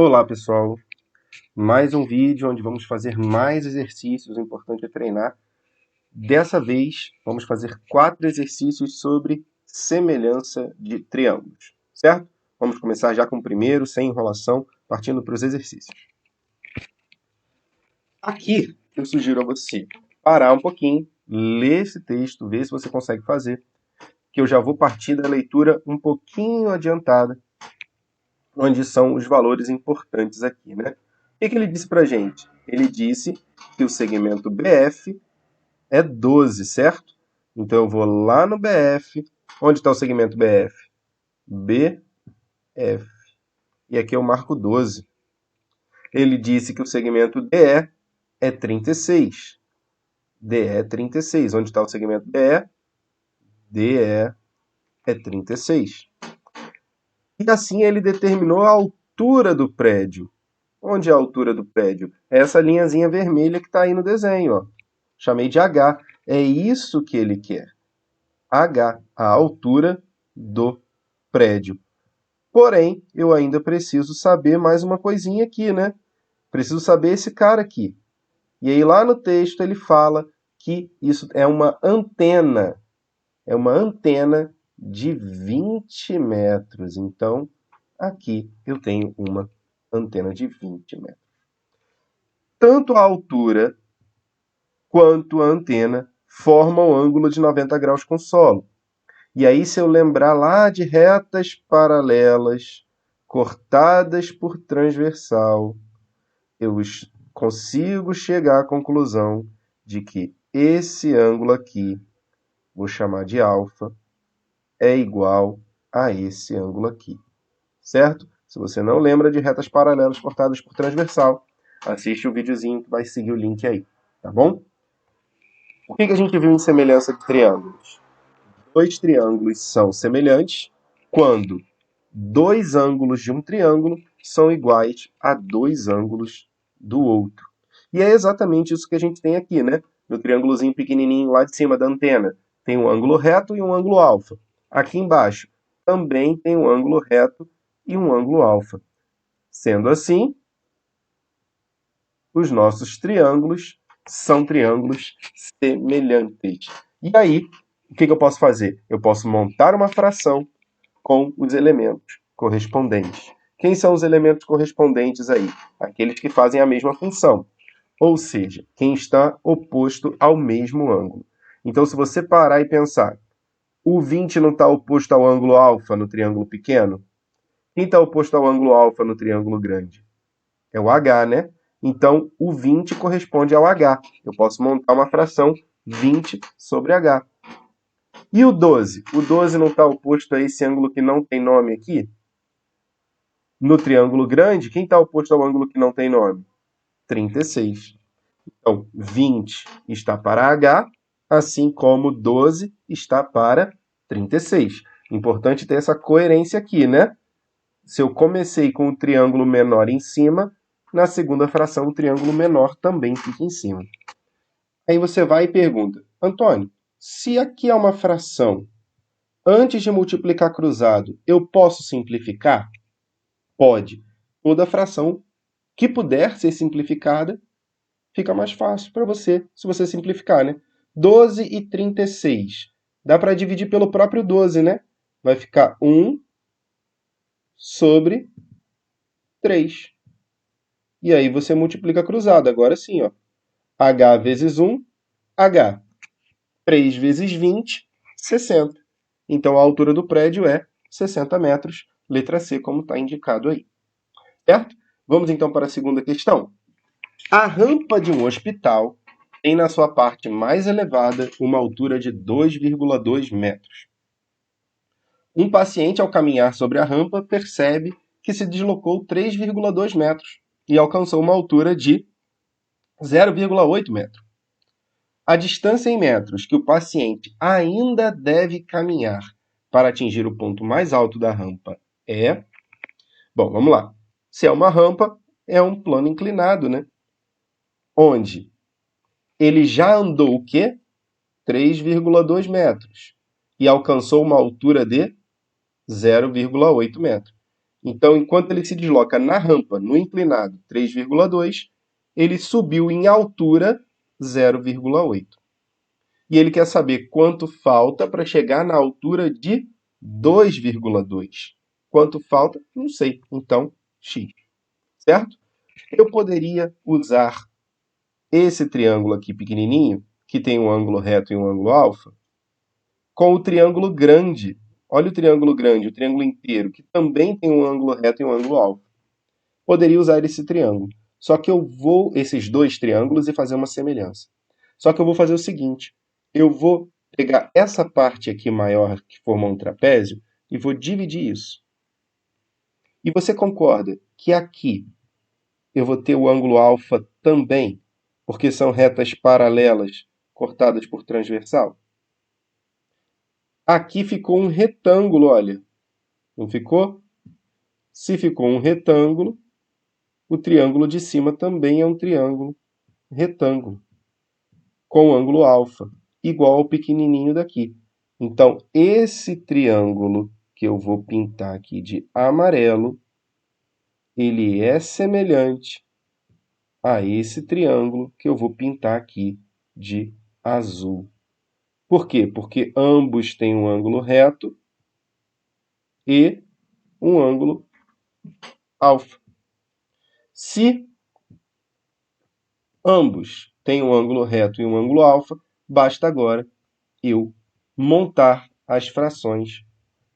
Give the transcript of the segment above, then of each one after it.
Olá pessoal, mais um vídeo onde vamos fazer mais exercícios, o importante é treinar. Dessa vez vamos fazer 4 exercícios sobre semelhança de triângulos, certo? Vamos começar já com o primeiro, sem enrolação, partindo para os exercícios. Aqui eu sugiro a você parar um pouquinho, ler esse texto, ver se você consegue fazer, que eu já vou partir da leitura um pouquinho adiantada, onde são os valores importantes aqui, né? O que ele disse para a gente? Ele disse que o segmento BF é 12, certo? Então eu vou lá no BF. Onde está o segmento BF? BF. E aqui eu marco 12. Ele disse que o segmento DE é 36. DE é 36. Onde está o segmento DE? DE é 36. E assim ele determinou a altura do prédio. Onde é a altura do prédio? É essa linhazinha vermelha que está aí no desenho, ó. Chamei de H. É isso que ele quer. H, a altura do prédio. Porém, eu ainda preciso saber mais uma coisinha aqui, né? Preciso saber esse cara aqui. E aí lá no texto ele fala que isso é uma antena. É uma antena de 20 metros. Então, aqui eu tenho uma antena de 20 metros. Tanto a altura quanto a antena formam o ângulo de 90 graus com o solo. E aí, se eu lembrar lá de retas paralelas cortadas por transversal, eu consigo chegar à conclusão de que esse ângulo aqui, vou chamar de alfa, é igual a esse ângulo aqui, certo? Se você não lembra de retas paralelas cortadas por transversal, assiste o videozinho que vai seguir o link aí, tá bom? O que a gente viu em semelhança de triângulos? Dois triângulos são semelhantes quando dois ângulos de um triângulo são iguais a dois ângulos do outro. E é exatamente isso que a gente tem aqui, né? No triângulozinho pequenininho lá de cima da antena, tem um ângulo reto e um ângulo alfa. Aqui embaixo também tem um ângulo reto e um ângulo alfa. Sendo assim, os nossos triângulos são triângulos semelhantes. E aí, o que eu posso fazer? Eu posso montar uma fração com os elementos correspondentes. Quem são os elementos correspondentes aí? Aqueles que fazem a mesma função. Ou seja, quem está oposto ao mesmo ângulo. Então, se você parar e pensar, o 20 não está oposto ao ângulo alfa no triângulo pequeno? Quem está oposto ao ângulo alfa no triângulo grande? É o H, né? Então, o 20 corresponde ao H. Eu posso montar uma fração 20 sobre H. E o 12? O 12 não está oposto a esse ângulo que não tem nome aqui? No triângulo grande, quem está oposto ao ângulo que não tem nome? 36. Então, 20 está para H, assim como 12 está para 36. Importante ter essa coerência aqui, né? Se eu comecei com o triângulo menor em cima, na segunda fração o triângulo menor também fica em cima. Aí você vai e pergunta, Antônio, se aqui é uma fração, antes de multiplicar cruzado, eu posso simplificar? Pode. Toda fração que puder ser simplificada, fica mais fácil para você, se você simplificar, né? 12 e 36. Dá para dividir pelo próprio 12, né? Vai ficar 1 sobre 3. E aí você multiplica cruzado. Agora sim, ó. H vezes 1, H. 3 vezes 20, 60. Então a altura do prédio é 60 metros, letra C, como está indicado aí. Certo? Vamos então para a segunda questão. A rampa de um hospital tem na sua parte mais elevada uma altura de 2,2 metros. Um paciente, ao caminhar sobre a rampa, percebe que se deslocou 3,2 metros e alcançou uma altura de 0,8 metro. A distância em metros que o paciente ainda deve caminhar para atingir o ponto mais alto da rampa é... Bom, vamos lá. Se é uma rampa, é um plano inclinado, né? Onde ele já andou o quê? 3,2 metros. E alcançou uma altura de 0,8 metro. Então, enquanto ele se desloca na rampa, no inclinado 3,2, ele subiu em altura 0,8. E ele quer saber quanto falta para chegar na altura de 2,2. Quanto falta? Não sei. Então, x. Certo? Eu poderia usar esse triângulo aqui pequenininho, que tem um ângulo reto e um ângulo alfa, com o triângulo grande. Olha o triângulo grande, o triângulo inteiro, que também tem um ângulo reto e um ângulo alfa. Poderia usar esse triângulo. Só que eu vou, esses dois triângulos, e fazer uma semelhança. Só que eu vou fazer o seguinte, eu vou pegar essa parte aqui maior, que forma um trapézio, e vou dividir isso. E você concorda que aqui eu vou ter o ângulo alfa também, porque são retas paralelas cortadas por transversal? Aqui ficou um retângulo, olha. Não ficou? Se ficou um retângulo, o triângulo de cima também é um triângulo retângulo, com ângulo alfa, igual ao pequenininho daqui. Então, esse triângulo que eu vou pintar aqui de amarelo, ele é semelhante a esse triângulo que eu vou pintar aqui de azul. Por quê? Porque ambos têm um ângulo reto e um ângulo alfa. Se ambos têm um ângulo reto e um ângulo alfa, basta agora eu montar as frações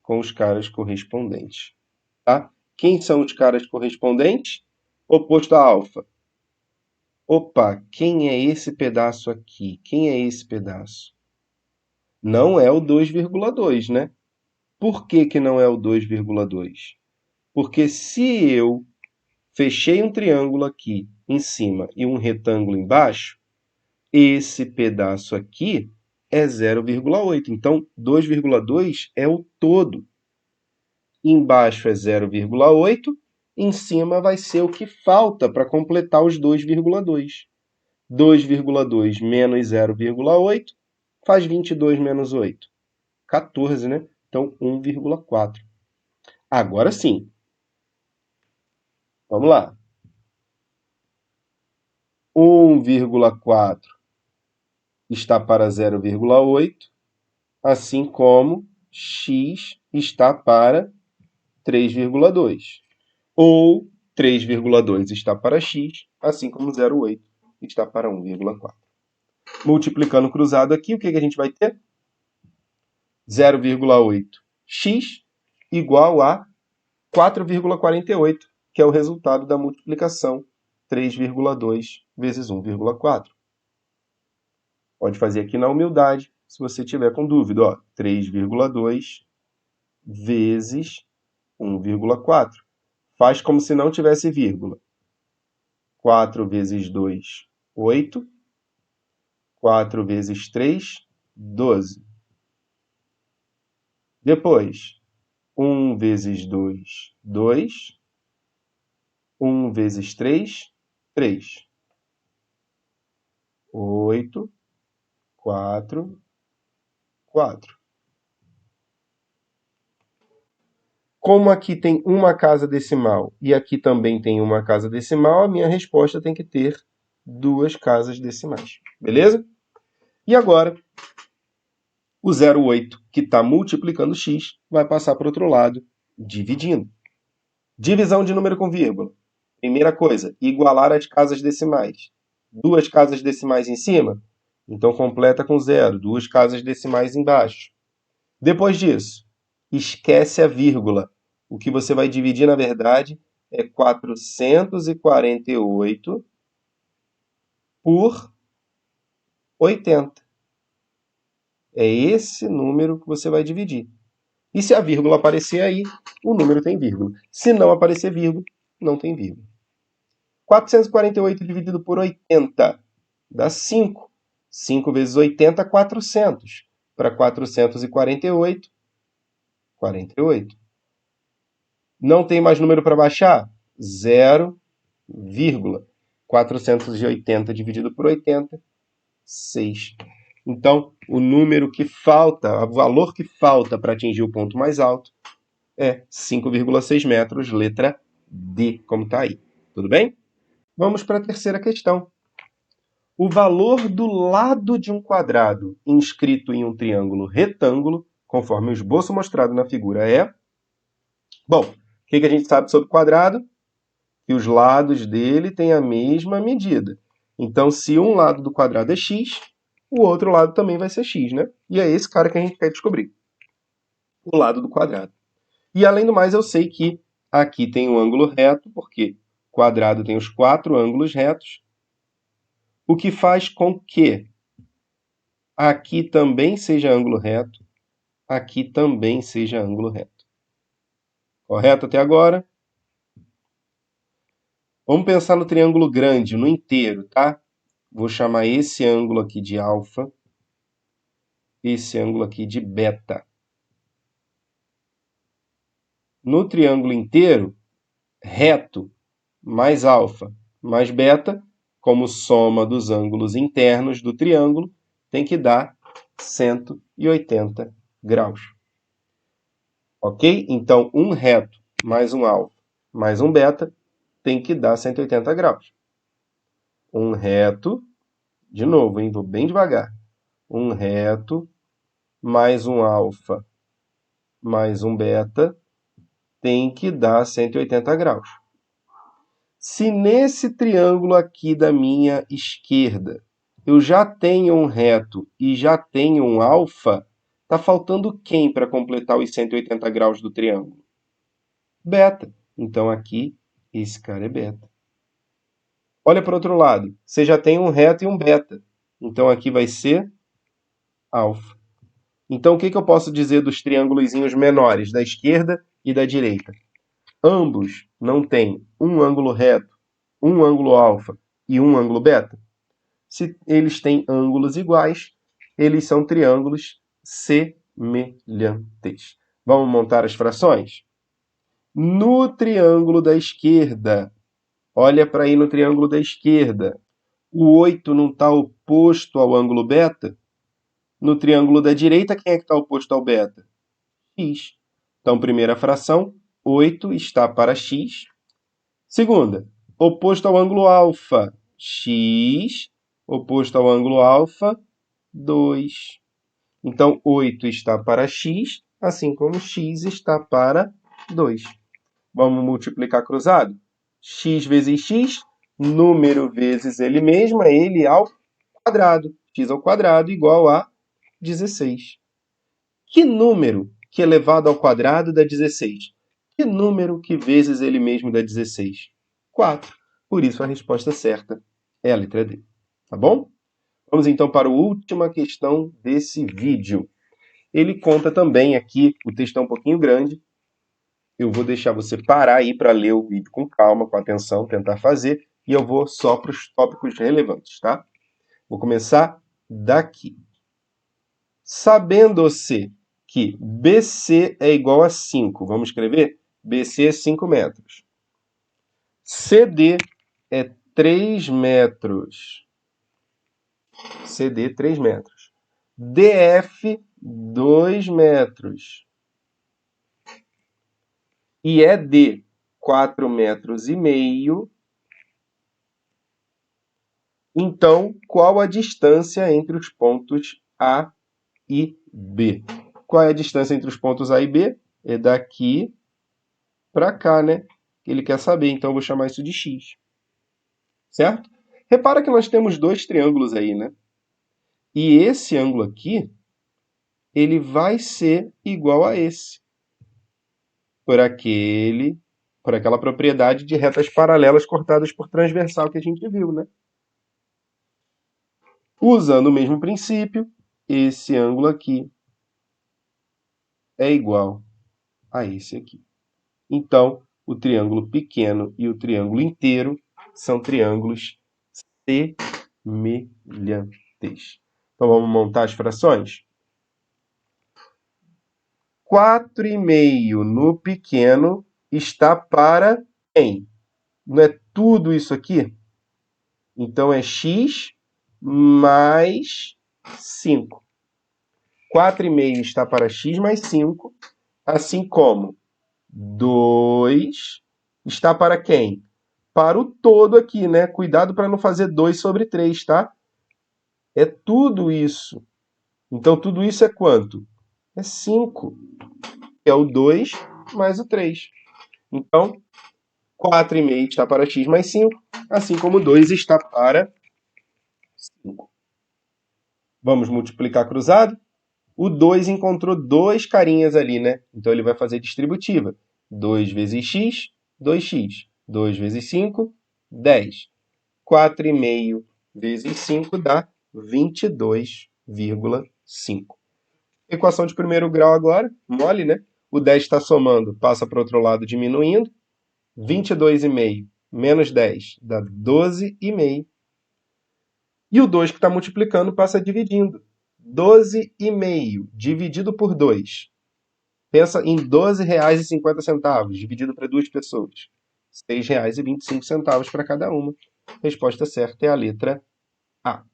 com os caras correspondentes. Tá? Quem são os caras correspondentes? Oposto a alfa. Opa, quem é esse pedaço aqui? Quem é esse pedaço? Não é o 2,2, né? Por que que não é o 2,2? Porque se eu fechei um triângulo aqui em cima e um retângulo embaixo, esse pedaço aqui é 0,8. Então, 2,2 é o todo. Embaixo é 0,8, em cima vai ser o que falta para completar os 2,2. 2,2 menos 0,8 faz 22 menos 8. 14, né? Então, 1,4. Agora sim. Vamos lá. 1,4 está para 0,8, assim como x está para 3,2. Ou 3,2 está para x, assim como 0,8 está para 1,4. Multiplicando cruzado aqui, o que a gente vai ter? 0,8x igual a 4,48, que é o resultado da multiplicação 3,2 vezes 1,4. Pode fazer aqui na humildade, se você tiver com dúvida. Ó, 3,2 vezes 1,4. Faz como se não tivesse vírgula. 4 vezes 2, 8. 4 vezes 3, 12. Depois, 1 vezes 2, 2. 1 vezes 3, 3. 8, 4, 4. Como aqui tem uma casa decimal e aqui também tem uma casa decimal, a minha resposta tem que ter duas casas decimais. Beleza? E agora, o 0,8, que está multiplicando x, vai passar para o outro lado, dividindo. Divisão de número com vírgula. Primeira coisa, igualar as casas decimais. Duas casas decimais em cima? Então completa com 0. Duas casas decimais embaixo. Depois disso, esquece a vírgula. O que você vai dividir, na verdade, é 448 por 80. É esse número que você vai dividir. E se a vírgula aparecer aí, o número tem vírgula. Se não aparecer vírgula, não tem vírgula. 448 dividido por 80 dá 5. 5 vezes 80, 400. Para 448, 48. Não tem mais número para baixar? 0, 480 dividido por 80, 6. Então, o número que falta, o valor que falta para atingir o ponto mais alto é 5,6 metros, letra D, como está aí. Tudo bem? Vamos para a terceira questão. O valor do lado de um quadrado inscrito em um triângulo retângulo, conforme o esboço mostrado na figura, é... Bom, o que a gente sabe sobre quadrado? Que os lados dele têm a mesma medida. Então, se um lado do quadrado é x, o outro lado também vai ser x, né? E é esse cara que a gente quer descobrir. O lado do quadrado. E, além do mais, eu sei que aqui tem um ângulo reto, porque quadrado tem os 4 ângulos retos, o que faz com que aqui também seja ângulo reto, aqui também seja ângulo reto. Correto até agora? Vamos pensar no triângulo grande, no inteiro, tá? Vou chamar esse ângulo aqui de alfa, esse ângulo aqui de beta. No triângulo inteiro, reto mais alfa mais beta, como soma dos ângulos internos do triângulo, tem que dar 180 graus. Ok? Então, um reto mais um alfa mais um beta tem que dar 180 graus. Um reto, de novo, hein? Vou bem devagar. Um reto mais um alfa mais um beta tem que dar 180 graus. Se nesse triângulo aqui da minha esquerda eu já tenho um reto e já tenho um alfa, está faltando quem para completar os 180 graus do triângulo? Beta. Então aqui, esse cara é beta. Olha para o outro lado. Você já tem um reto e um beta. Então aqui vai ser alfa. Então o que eu posso dizer dos triângulos menores, da esquerda e da direita? Ambos não têm um ângulo reto, um ângulo alfa e um ângulo beta? Se eles têm ângulos iguais, eles são triângulos semelhantes. Vamos montar as frações? No triângulo da esquerda, olha para aí no triângulo da esquerda, o 8 não está oposto ao ângulo beta? No triângulo da direita, quem é que está oposto ao beta? X. Então, primeira fração, 8 está para x. Segunda, oposto ao ângulo alfa, x. Oposto ao ângulo alfa, 2. Então, 8 está para x, assim como x está para 2. Vamos multiplicar cruzado? X vezes x, número vezes ele mesmo, é ele ao quadrado. X ao quadrado igual a 16. Que número que elevado ao quadrado dá 16? Que número que vezes ele mesmo dá 16? 4. Por isso a resposta certa é a letra D. Tá bom? Vamos então para a última questão desse vídeo. Ele conta também aqui, o texto é um pouquinho grande, eu vou deixar você parar aí para ler o vídeo com calma, com atenção, tentar fazer, e eu vou só para os tópicos relevantes, tá? Vou começar daqui. Sabendo-se que BC é igual a 5, vamos escrever? BC é 5 metros. CD é 3 metros. CD, 3 metros. DF, 2 metros. E ED, 4 metros e meio. Então, qual a distância entre os pontos A e B? Qual é a distância entre os pontos A e B? É daqui para cá, né? Ele quer saber, então eu vou chamar isso de X. Certo? Repara que nós temos dois triângulos aí, né? E esse ângulo aqui, ele vai ser igual a esse. Por aquela propriedade de retas paralelas cortadas por transversal que a gente viu, né? Usando o mesmo princípio, esse ângulo aqui é igual a esse aqui. Então, o triângulo pequeno e o triângulo inteiro são triângulos semelhantes. Então, vamos montar as frações? 4,5 no pequeno está para quem? Não é tudo isso aqui? Então, é x mais 5. 4,5 está para x mais 5, assim como 2 está para quem? Para o todo aqui, né? Cuidado para não fazer 2 sobre 3, tá? É tudo isso. Então, tudo isso é quanto? É 5. É o 2 mais o 3. Então, 4,5 está para x mais 5, assim como 2 está para 5. Vamos multiplicar cruzado? O 2 encontrou dois carinhas ali, né? Então ele vai fazer distributiva. 2 vezes x, 2x. 2 vezes 5, 10. 4,5 vezes 5 dá 22,5. Equação de primeiro grau agora, mole, né? O 10 está somando, passa para o outro lado diminuindo. 22,5 menos 10 dá 12,5. E o 2 que está multiplicando passa dividindo. 12,5 dividido por 2. Pensa em R$ 12,50 dividido para duas pessoas. R$ 6,25 para cada uma. Resposta certa é a letra A.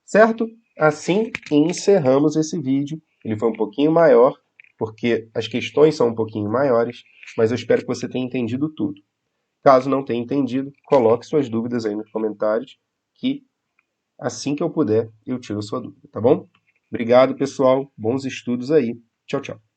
Certo? Assim encerramos esse vídeo. Ele foi um pouquinho maior, porque as questões são um pouquinho maiores, mas eu espero que você tenha entendido tudo. Caso não tenha entendido, coloque suas dúvidas aí nos comentários, que assim que eu puder, eu tiro sua dúvida, tá bom? Obrigado, pessoal. Bons estudos aí. Tchau, tchau.